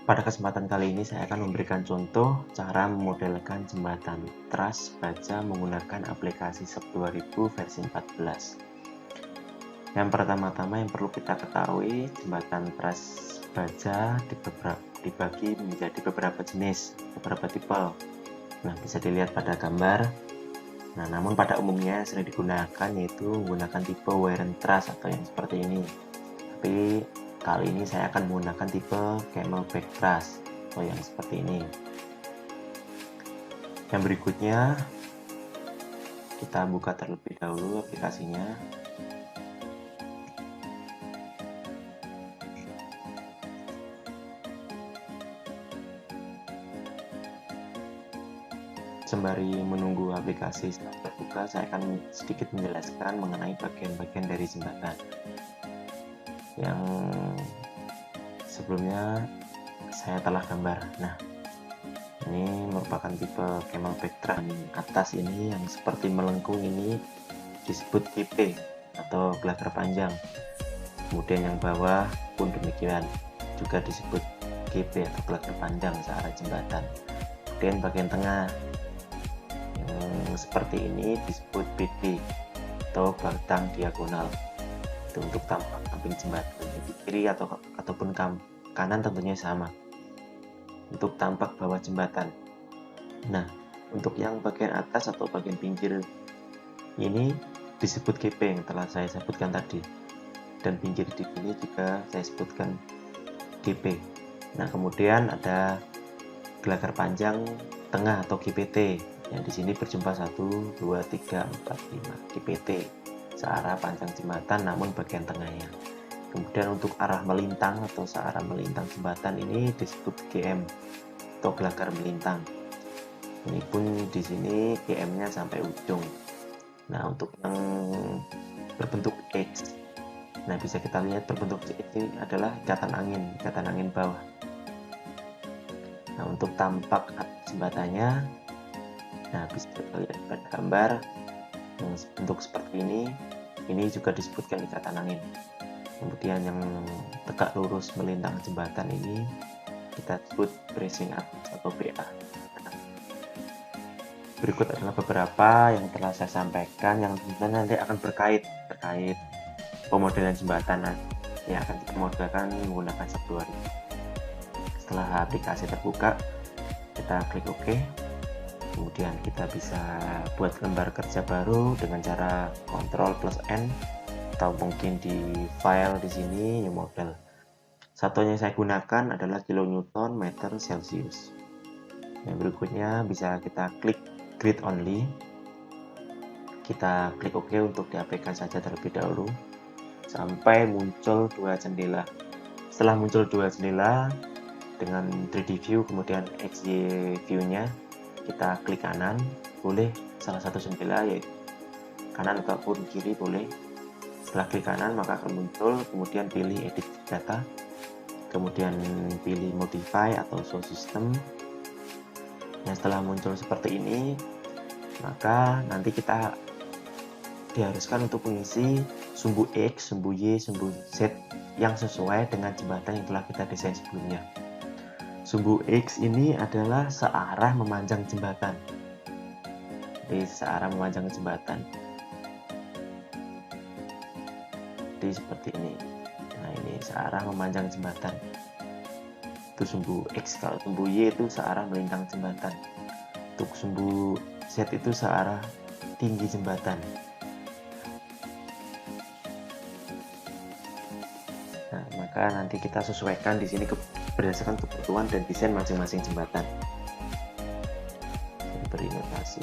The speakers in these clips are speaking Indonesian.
Pada kesempatan kali ini saya akan memberikan contoh cara memodelkan jembatan truss baja menggunakan aplikasi SEP 2000 versi 14. Yang pertama-tama yang perlu kita ketahui, jembatan truss baja dibagi menjadi beberapa jenis, beberapa tipe. Nah, bisa dilihat pada gambar. Nah, namun pada umumnya sering digunakan yaitu menggunakan tipe wire and truss atau yang seperti ini. Tapi kali ini saya akan menggunakan tipe camelback truss atau yang seperti ini. Yang berikutnya kita buka terlebih dahulu aplikasinya. Sembari menunggu aplikasi terbuka, saya akan sedikit menjelaskan mengenai bagian-bagian dari jembatan. Yang sebelumnya saya telah gambar. Nah, ini merupakan tipe camelback truss. Atas ini yang seperti melengkung ini disebut GP atau gelagar panjang. Kemudian yang bawah pun demikian, juga disebut GP atau gelagar panjang searah jembatan. Kemudian bagian tengah yang seperti ini disebut BD atau batang diagonal. Itu untuk tampak samping jembatan. Di kiri ataupun kanan tentunya sama untuk tampak bawah jembatan. Nah, untuk yang bagian atas atau bagian pinggir ini disebut GP yang telah saya sebutkan tadi, dan pinggir di sini juga saya sebutkan GP. Nah, kemudian ada gelagar panjang tengah atau GPT yang di sini berjumpa 1, 2, 3, 4, 5 GPT searah panjang jembatan namun bagian tengahnya. Kemudian untuk arah melintang atau searah melintang jembatan ini disebut GM atau gelagar melintang. Ini pun di sini GM-nya sampai ujung. Nah, untuk yang berbentuk X, nah bisa kita lihat berbentuk X ini adalah ikatan angin bawah. Nah, untuk tampak jembatannya, nah bisa kita lihat pada gambar yang bentuk seperti ini juga disebutkan ikatan angin. Kemudian yang tegak lurus melintang jembatan ini kita sebut bracing atas atau BA. Berikut adalah beberapa yang telah saya sampaikan yang tentunya nanti akan terkait pemodelan jembatan yang akan kita modelkan menggunakan SEP 2000. Setelah aplikasi terbuka, kita klik OK. Kemudian kita bisa buat lembar kerja baru dengan cara Ctrl+N atau mungkin di file di sini new model. Satuan yang saya gunakan adalah kilonewton meter Celsius. Yang berikutnya bisa kita klik grid only. Kita klik OK untuk diaplikasikan saja terlebih dahulu sampai muncul dua jendela. Setelah muncul dua jendela dengan 3D view kemudian XY view-nya, kita klik kanan, boleh salah satu jendela yaitu kanan ataupun kiri boleh. Setelah klik kanan maka akan muncul, kemudian pilih edit data, kemudian pilih modify atau show system. Nah, setelah muncul seperti ini maka nanti kita diharuskan untuk mengisi sumbu X, sumbu Y, sumbu Z yang sesuai dengan jembatan yang telah kita desain sebelumnya. Sumbu X ini adalah searah memanjang jembatan. Jadi searah memanjang jembatan. Jadi seperti ini. Nah, ini searah memanjang jembatan. Itu sumbu X. Kalau sumbu Y itu searah melintang jembatan. Untuk sumbu Z itu searah tinggi jembatan. Nah, maka nanti kita sesuaikan di sini berdasarkan kebutuhan dan desain masing-masing jembatan. Beri notasi.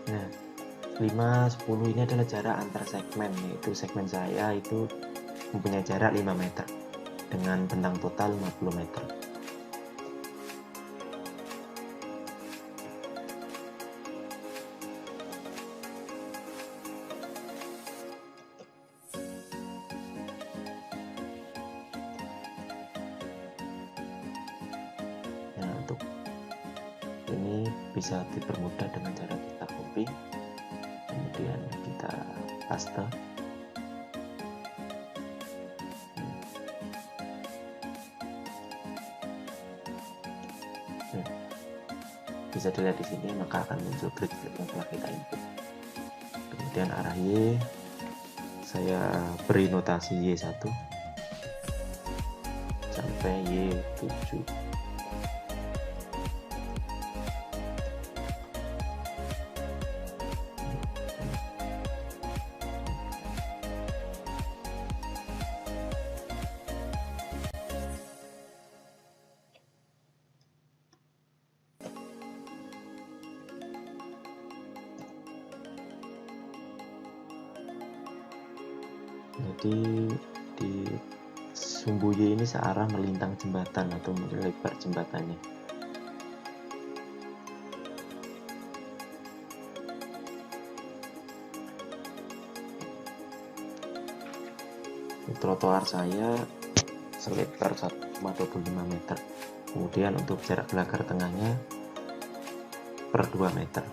Nah, 5, 10 ini adalah jarak antar segmen, yaitu segmen saya itu mempunyai jarak 5 meter dengan bentang total 50 meter. Nah, untuk ini bisa dipermudah dengan cara kita copy, kemudian kita paste. Bisa dilihat di sini, maka akan muncul grid yang telah kita input. Kemudian arah Y saya beri notasi Y1 sampai Y7. Jadi di sumbu Y ini searah melintang jembatan atau melebar jembatannya. Trotoar saya selebar 1,25 meter. Kemudian untuk jarak gelagar tengahnya per 2 meter.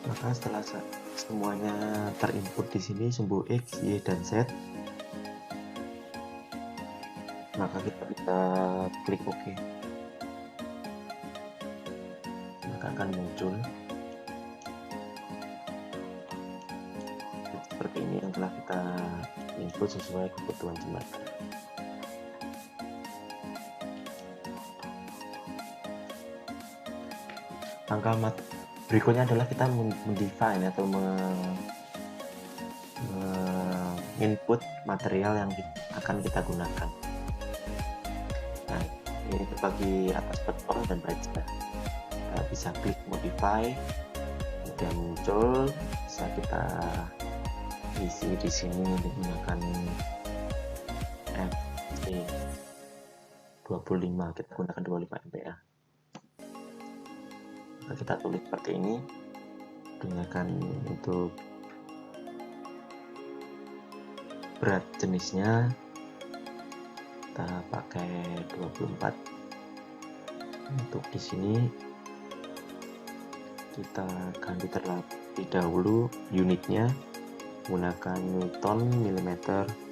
Maka setelah semuanya terinput di sini, sumbu X, Y, dan Z, maka kita bisa klik OK. Maka akan muncul seperti ini yang telah kita input sesuai kebutuhan jembatan. Langkah berikutnya adalah kita mendefine atau input material yang akan kita gunakan. Nah, ini terbagi atas beton dan baja. Kita bisa klik modify, kemudian muncul, bisa kita isi di sini menggunakan FC25, kita gunakan 25 MPa. Kita tulis seperti ini, gunakan untuk berat jenisnya kita pakai 24. Untuk di sini kita ganti terlebih dahulu unitnya menggunakan Newton mm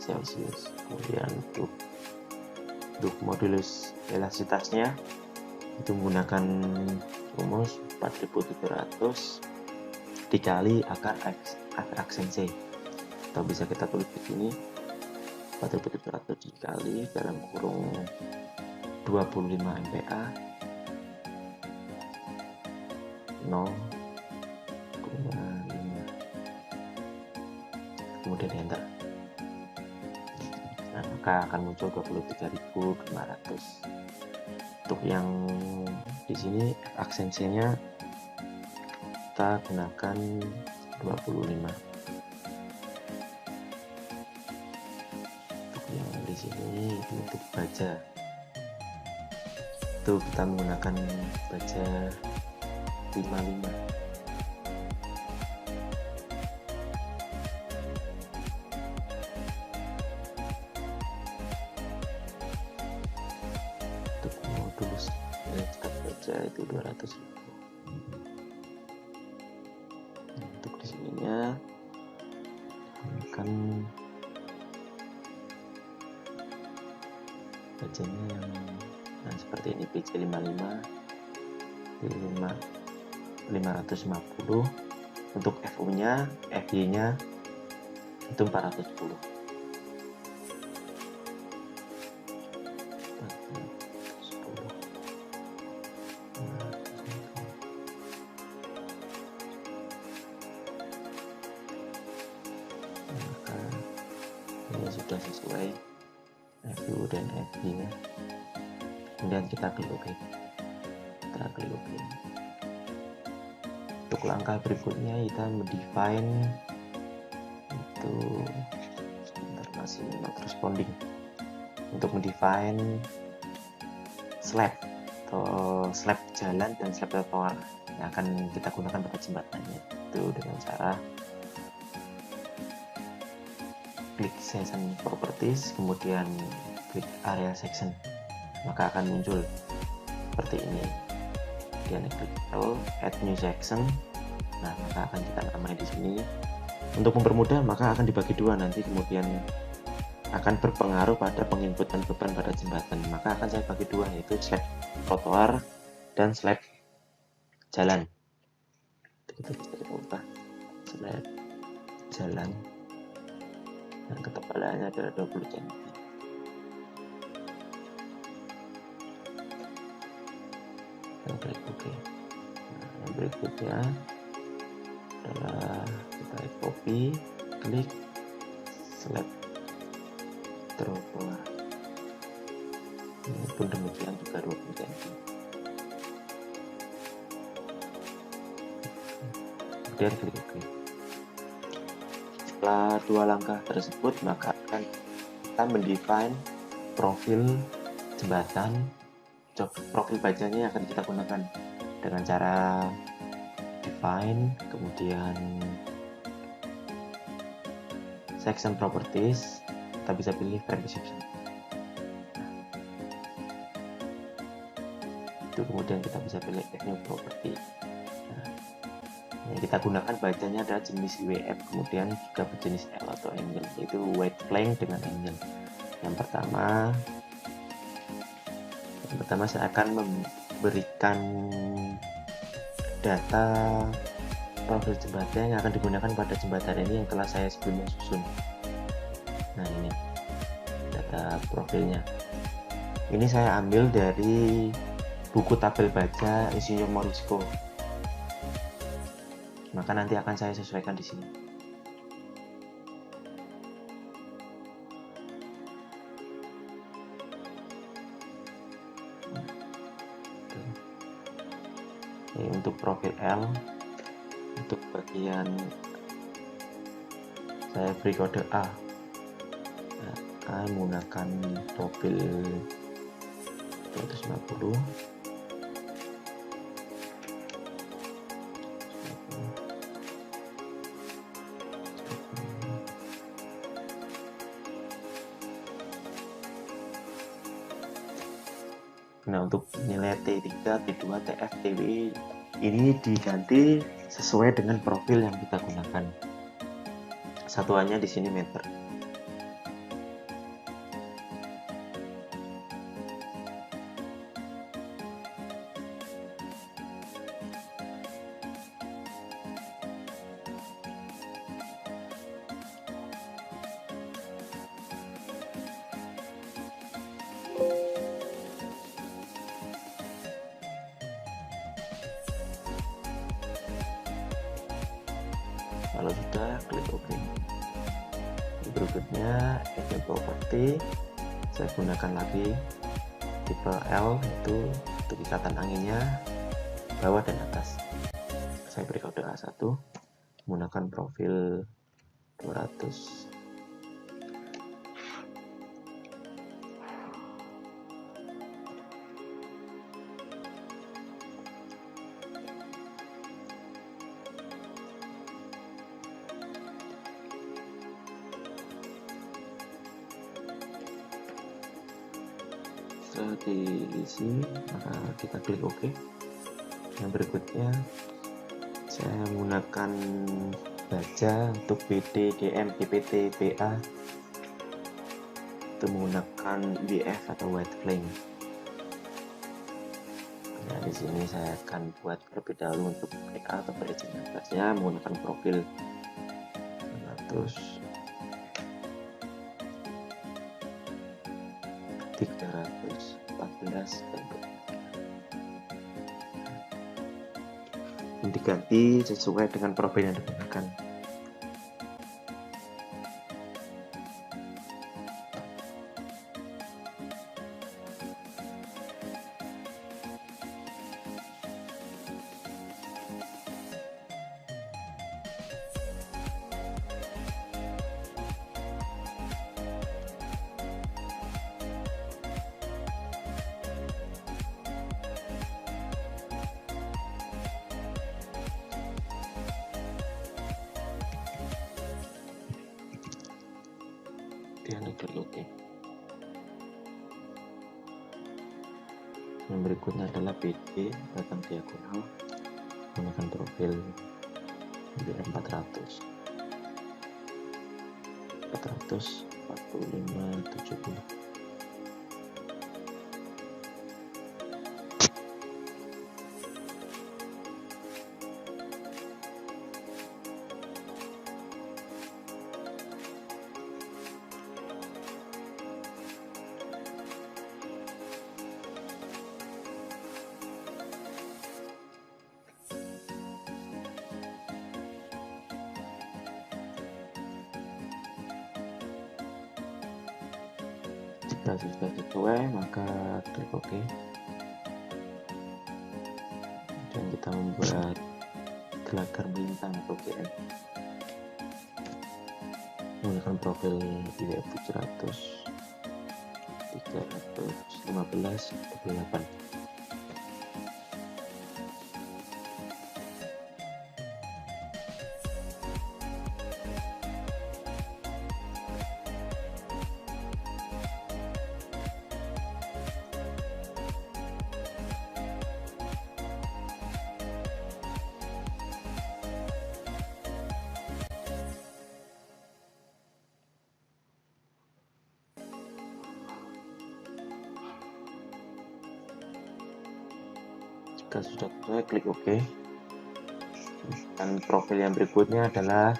Celsius. Kemudian untuk modulus elastisitasnya itu menggunakan rumus 4700 dikali akar aksen C, atau bisa kita tulis di sini 4700 dikali dalam kurung 25 MPa 0,5, kemudian enter. maka akan muncul 23.500. Untuk yang di sini aksensinya kita gunakan 25. Untuk yang di sini untuk baja itu kita menggunakan baja 55. Untuk modulus setiap baja itu 200. Untuk di sininya akan bajanya yang seperti ini, PJ55 550. Untuk FU nya FY nya itu 410. Maka ini sudah sesuai FU dan FY nya. Kemudian kita klik OK. Untuk langkah berikutnya kita mendefine itu masih not responding. Untuk mendefine slab atau slab jalan dan slab trotoar yang akan kita gunakan pada jembatannya, itu dengan cara klik section properties, kemudian klik area section, maka akan muncul seperti ini. Kemudian klik add new section. Nah, maka akan kita namai di sini. Untuk mempermudah, maka akan dibagi dua nanti, kemudian akan berpengaruh pada penginputan beban pada jembatan. Maka akan saya bagi dua, yaitu slab trotoar dan slab jalan. Kita bisa ubah slab jalan yang ketebalannya adalah 20 cm. Klik OK. Nah, yang berikutnya adalah kita copy, klik slab trotoar. Ini pun demikian juga 20 cm. Kemudian klik OK. Setelah dua langkah tersebut, maka akan kita mendefine profil jembatan, profil bajanya yang akan kita gunakan dengan cara define, kemudian section properties, kita bisa pilih frame description. Itu kemudian kita bisa pilih new property. Nah, yang kita gunakan bajanya adalah jenis WF, kemudian juga berjenis L atau angle, yaitu weight plank dengan angle. Yang pertama saya akan memberikan data profil jembatan yang akan digunakan pada jembatan ini yang telah saya sebelumnya susun. Nah, ini data profilnya. Ini saya ambil dari buku tabel baja Insinyur Morisco. Maka nanti akan saya sesuaikan di sini. Ini untuk profil L, untuk bagian saya beri kode A. Nah, A menggunakan profil 250. Nah, untuk nilai T3, T2, TF, TW ini diganti sesuai dengan profil yang kita gunakan. Satuannya di sini meter. Kalau sudah, klik OK. Berikutnya add property, saya gunakan lagi tipe L, itu untuk ikatan anginnya bawah dan atas. Saya beri kode A1 menggunakan profil 200. Setelah diisi, maka kita klik OK. Yang berikutnya saya menggunakan baja untuk BD, DM, DPT, BA itu menggunakan WF atau white flame. Nah, di sini saya akan buat terlebih dahulu untuk BA atau perizinan baja menggunakan profil 100, 314 dan diganti sesuai dengan profil yang digunakan. Dia klik OK. Yang berikutnya adalah BD batang diagonal menggunakan profil BM 400 4570. Jika sudah sesuai, maka klik OK. Dan kita membuat gelagar melintang atau GM menggunakan profil IWF 700, 315, 28. Jika sudah selesai, klik OK. Dan profil yang berikutnya adalah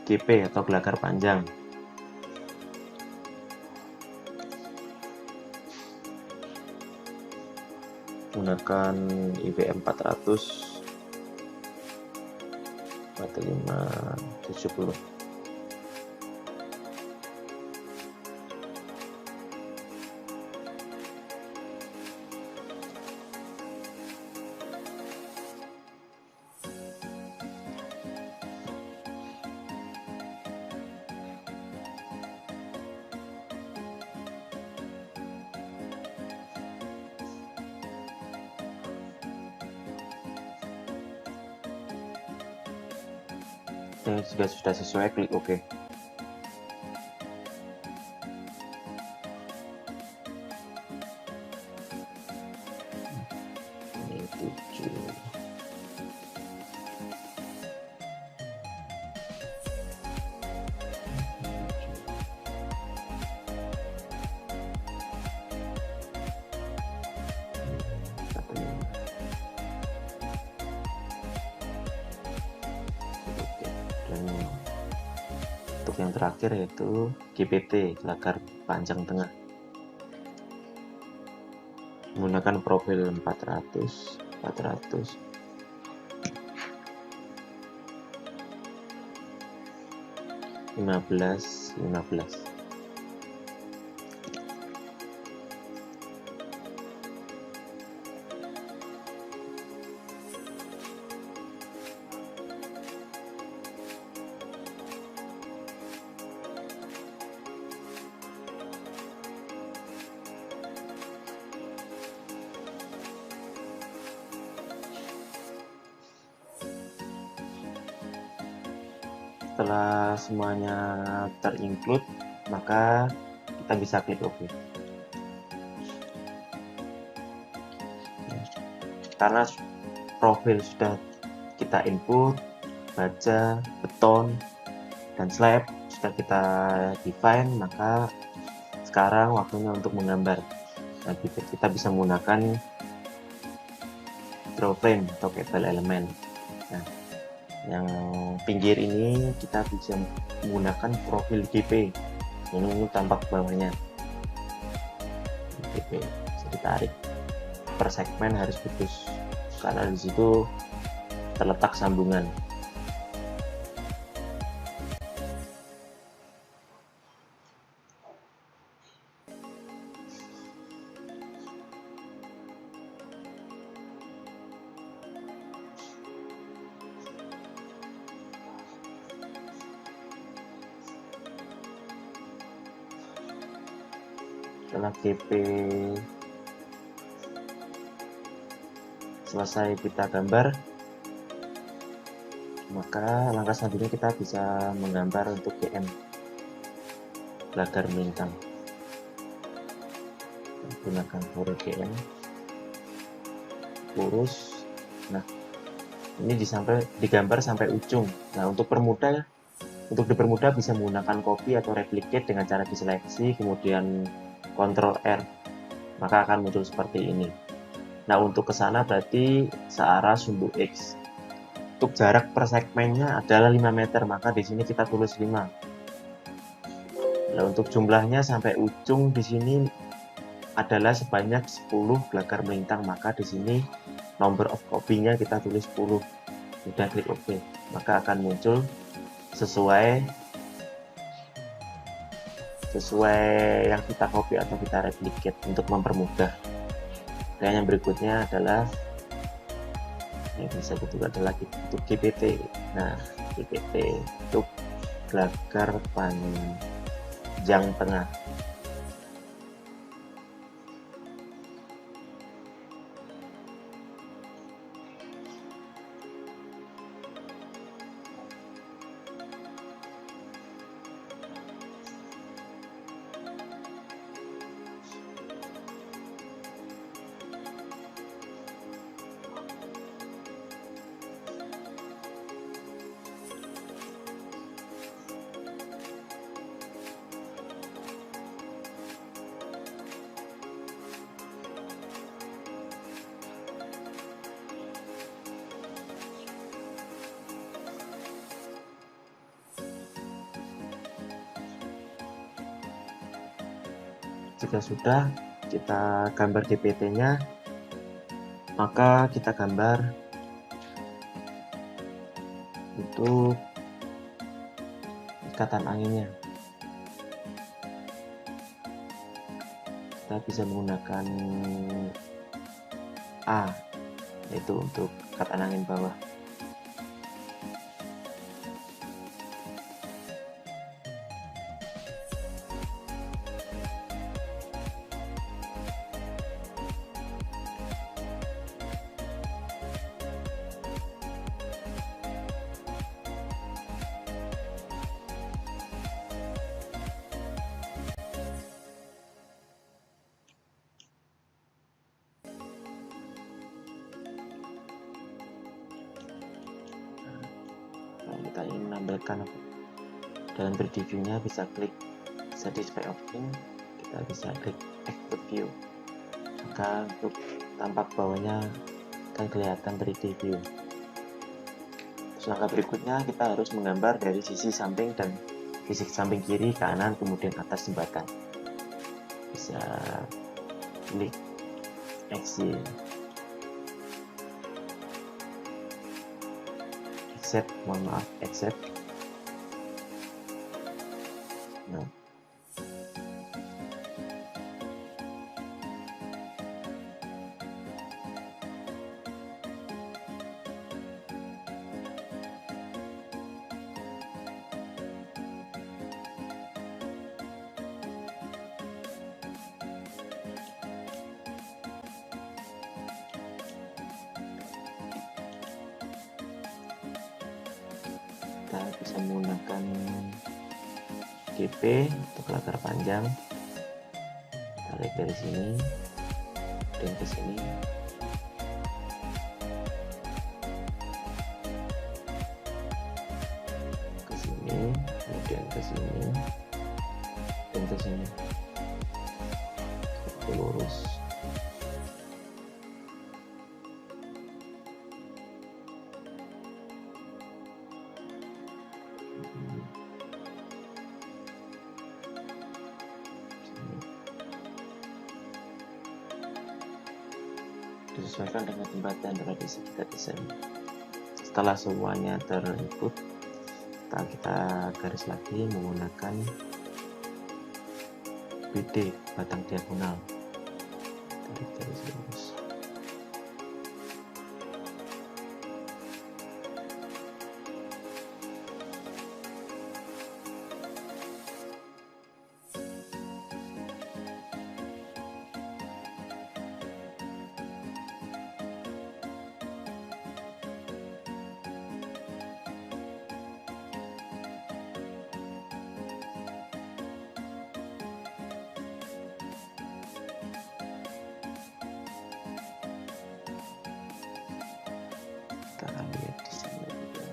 GP atau gelagar panjang. Menggunakan IBM 400 4570. Dan jika sudah sesuai, klik OK. Ini 7. Dan untuk yang terakhir yaitu GPT, gelagar panjang tengah, menggunakan profil 400, 15, 15. setelah semuanya terinclude, maka kita bisa klik OK. Karena profil sudah kita input, baja, beton, dan slab sudah kita define, maka sekarang waktunya untuk menggambar. Nah, kita bisa menggunakan draw frame atau cable element. Nah, yang pinggir ini kita bisa menggunakan profil GP. Ini tampak bawahnya GP, bisa ditarik per segmen, harus putus karena di situ terletak sambungan. Setelah GP selesai kita gambar, maka langkah selanjutnya kita bisa menggambar untuk GM, gelagar melintang. Gunakan huruf GM, lurus. Nah, ini digambar sampai ujung. Nah, untuk dipermudah bisa menggunakan copy atau replicate dengan cara diseleksi, kemudian Ctrl R, maka akan muncul seperti ini. Nah, untuk ke sana berarti searah sumbu X. Untuk jarak per segmennya adalah 5 meter, maka di sini kita tulis 5. Nah, untuk jumlahnya sampai ujung di sini adalah sebanyak 10 gelagar melintang, maka di sini number of copy-nya kita tulis 10. Sudah, klik OK, maka akan muncul sesuai yang kita copy atau kita replicate untuk mempermudah. Dan yang berikutnya adalah yang bisa kita adalah untuk GPT. Nah, GPT untuk gelagar panjang tengah. Jika sudah kita gambar GPT-nya, maka kita gambar untuk ikatan anginnya. Kita bisa menggunakan A, yaitu untuk ikatan angin bawah. Kita ingin menampilkan dalam 3D view-nya, bisa klik Satisfy Option, kita bisa klik Export View, maka untuk tampak bawahnya akan kelihatan 3D view. Langkah berikutnya kita harus menggambar dari sisi samping dan sisi samping kiri, kanan, kemudian atas jembatan. Bisa klik Exit, accept. Nah, kita bisa menggunakan GP untuk latar panjang. Tarik dari sini dan ke sini. Ke sini, kemudian ke sini dan ke sini. Seperti lurus. Disesuaikan dengan tempat dan radius kita desain. Setelah semuanya terinput, kita garis lagi menggunakan BD batang diagonal. Tarik garis lurus. Kita akan lihat di sini juga.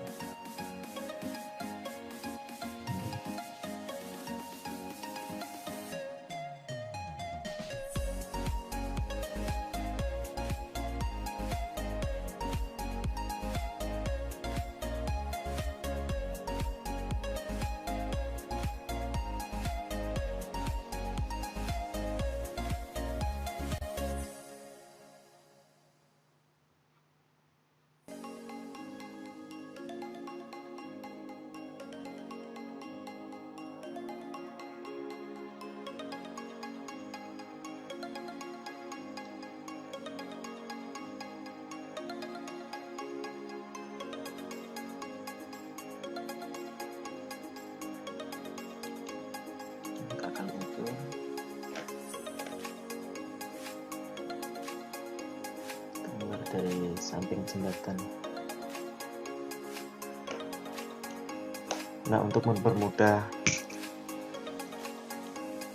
Akan muncul keluar dari samping jembatan. Nah, untuk mempermudah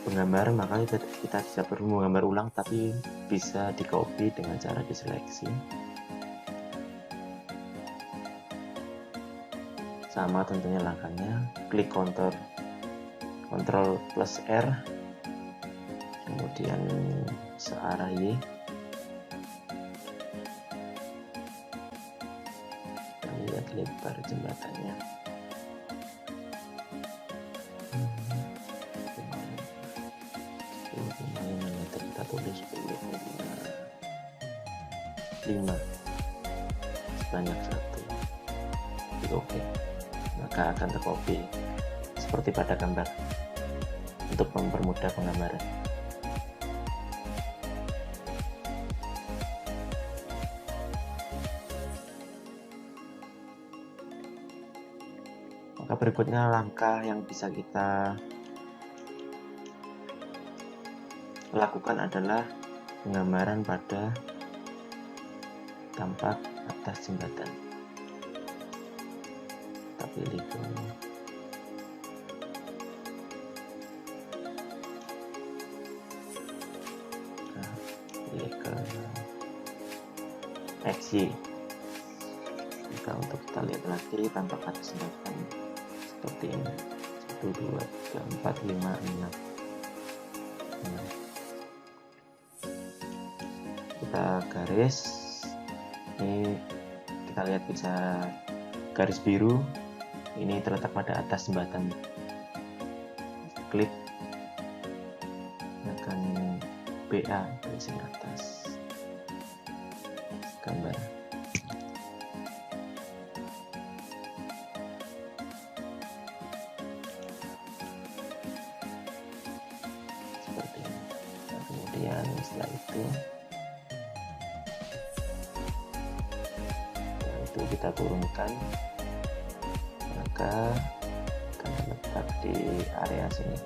penggambaran, maka kita tidak perlu menggambar ulang, tapi bisa di copy dengan cara diseleksi. Sama tentunya langkahnya, klik Ctrl plus R, kemudian searah Y, dan lihat lebar jembatannya. Lumayan, kita tulis 5 sebanyak 1. Oke, maka akan tercopy seperti pada gambar untuk mempermudah penggambaran. Maka berikutnya langkah yang bisa kita lakukan adalah penggambaran pada tampak atas jembatan. Kita pilih dulu. Pilih ke X-Y. Jika untuk kita lihat lagi tampak atas jembatan seperti ini. 1, 2, 3, 4, 5, 6. Kita garis. Ini kita lihat bisa garis biru. Ini terletak pada atas jembatan. Klik akan BA garis atas gambar. Seperti ini. Nah, kemudian setelah itu kita turunkan, maka akan terletak di area sini.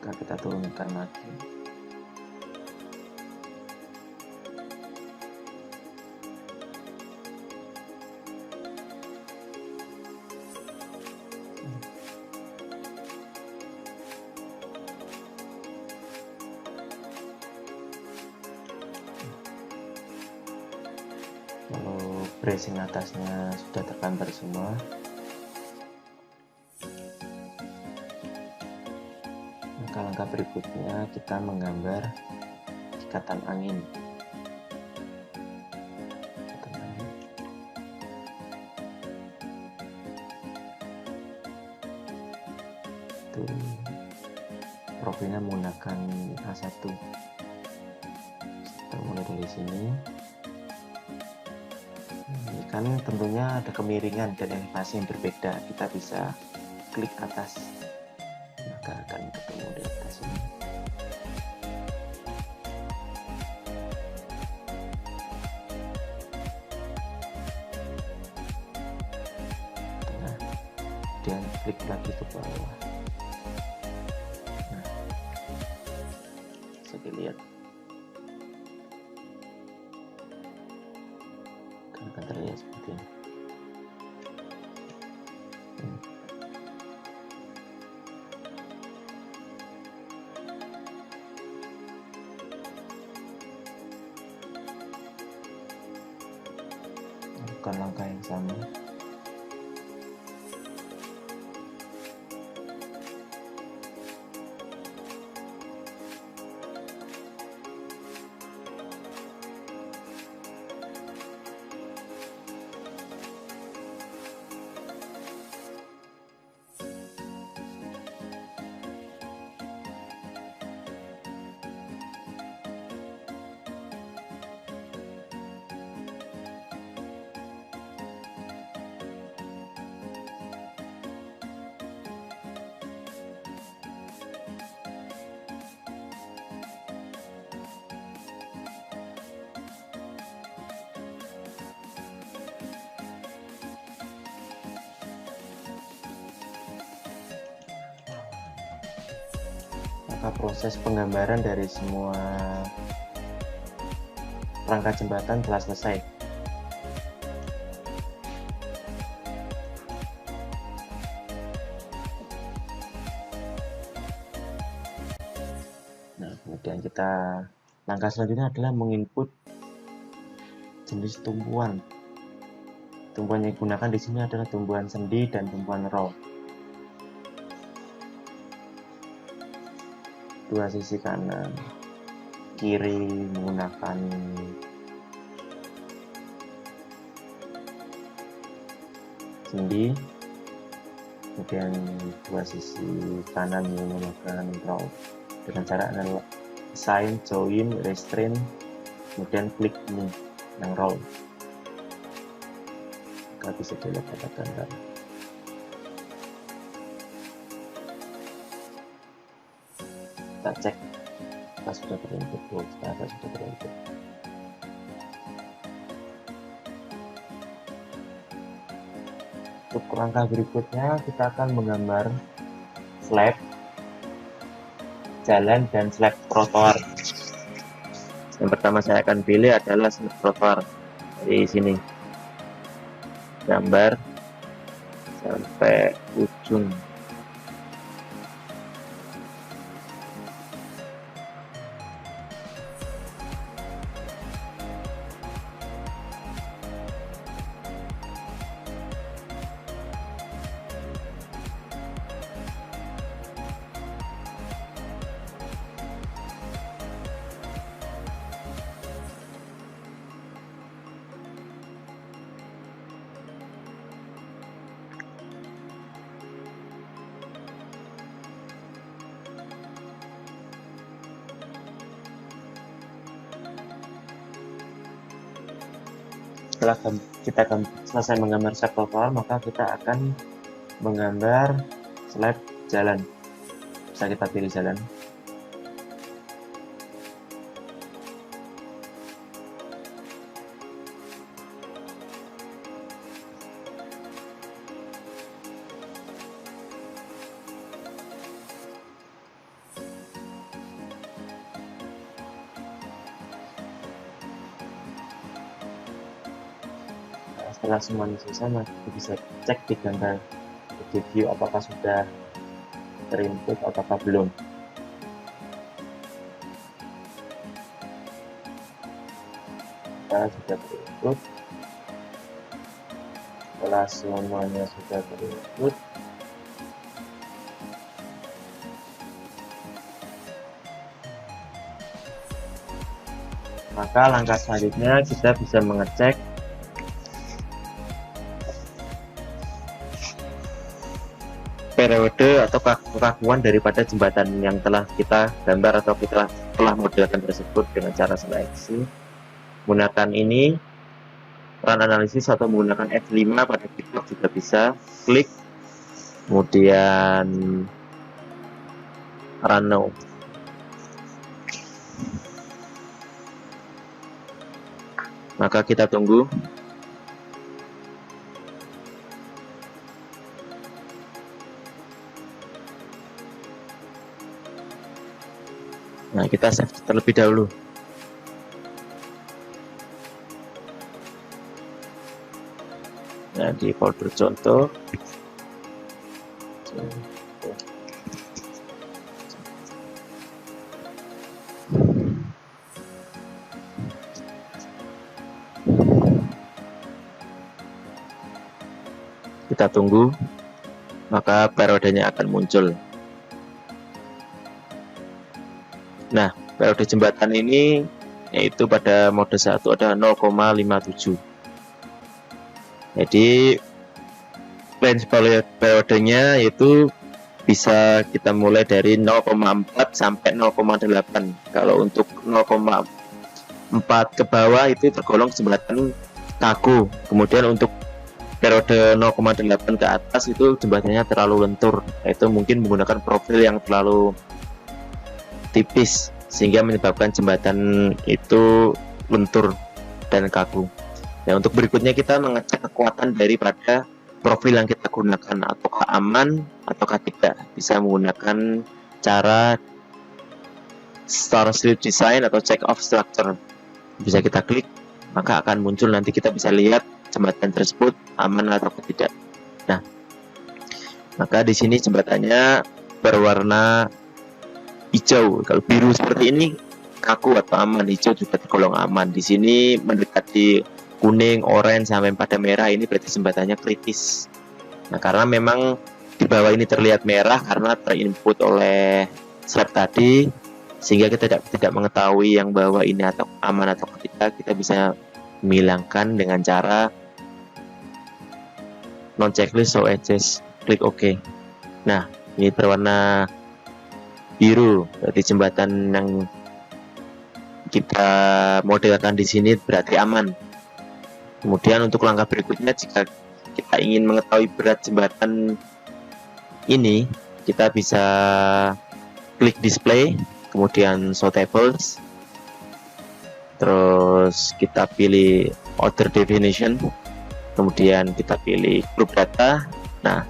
Maka kita turunkan lagi. Kalau bracing atasnya sudah tergambar semua, langkah berikutnya kita menggambar ikatan angin. Itu profilnya menggunakan A1. Kita mulai dari sini. Ini kan tentunya ada kemiringan dan elevasi yang berbeda. Kita bisa klik atas, maka akan ketemu di atas ini. Tengah, dan klik lagi ke bawah. Nah, bisa dilihat akan terlihat seperti ini. Lakukan langkah yang sama. Maka proses penggambaran dari semua rangka jembatan telah selesai. Nah, kemudian langkah selanjutnya adalah menginput jenis tumpuan. Tumpuan yang digunakan di sini adalah tumpuan sendi dan tumpuan raw. Dua sisi kanan, kiri menggunakan sendi, kemudian dua sisi kanan menggunakan raw. Dengan cara assign, join, restrain, kemudian klik ini yang raw. Maka bisa dilihat pada gambar. Kita cek kita sudah terinput, kita sudah terinput. Untuk langkah berikutnya kita akan menggambar slab jalan dan slab trotoar. Yang pertama saya akan pilih adalah slab trotoar. Dari sini gambar sampai ujung. Setelah kita selesai menggambar slab trotoar, maka kita akan menggambar slab jalan. Bisa kita pilih jalan. Setelah semuanya selesai, maka kita bisa cek di gambar di view apakah sudah terinput ataukah belum. Kita sudah terinput. Setelah semuanya sudah terinput, maka langkah selanjutnya kita bisa mengecek periode atau kekakuan daripada jembatan yang telah kita gambar atau kita telah modelkan tersebut dengan cara seleksi. Menggunakan ini run analisis atau menggunakan F5 pada keyboard juga bisa, klik kemudian run now. Maka kita tunggu. Nah, kita save terlebih dahulu. Nah, di folder contoh. Kita tunggu, maka periodenya akan muncul. Nah, periode jembatan ini yaitu pada mode 1 ada 0,57. Jadi range periodenya itu bisa kita mulai dari 0,4 sampai 0,8. Kalau untuk 0,4 ke bawah itu tergolong jembatan kaku. Kemudian untuk periode 0,8 ke atas itu jembatannya terlalu lentur, yaitu mungkin menggunakan profil yang terlalu tipis sehingga menyebabkan jembatan itu lentur dan kaku. Nah, untuk berikutnya kita mengecek kekuatan daripada profil yang kita gunakan, apakah aman ataukah tidak. Bisa menggunakan cara Star Slip Design atau Check Off Structure. Bisa kita klik, maka akan muncul, nanti kita bisa lihat jembatan tersebut aman atau tidak. Nah, maka di sini jembatannya berwarna hijau. Kalau biru seperti ini kaku atau aman, hijau juga tergolong aman. Di sini mendekati kuning, oranye sampai pada merah, ini berarti jembatannya kritis. Nah, karena memang di bawah ini terlihat merah karena terinput oleh slab tadi, sehingga kita tidak mengetahui yang bawah ini atau aman atau tidak. Kita bisa menghilangkan dengan cara non checklist show edges, klik OK. Nah, ini berwarna biru, berarti jembatan yang kita modelkan di sini berarti aman. Kemudian untuk langkah berikutnya, jika kita ingin mengetahui berat jembatan ini, kita bisa klik display, kemudian show tables, terus kita pilih order definition, kemudian kita pilih group data. Nah,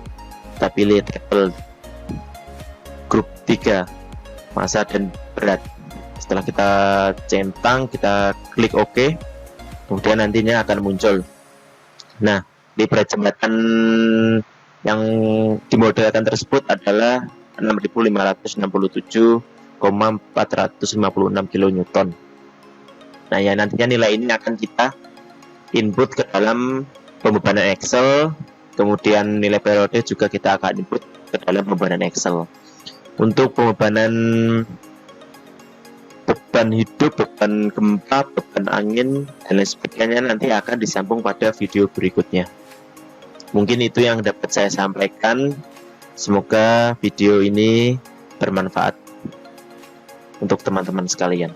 kita pilih table grup 3, masa dan berat. Setelah kita centang, kita klik OK, kemudian nantinya akan muncul. Nah, di berat jembatan yang dimodelkan tersebut adalah 6.567,456 kN. Nah, ya nantinya nilai ini akan kita input ke dalam pembebanan Excel, kemudian nilai periode juga kita akan input ke dalam pembebanan Excel. Untuk pembebanan beban hidup, beban gempa, beban angin, dan lain sebagainya nanti akan disambung pada video berikutnya. Mungkin itu yang dapat saya sampaikan. Semoga video ini bermanfaat untuk teman-teman sekalian.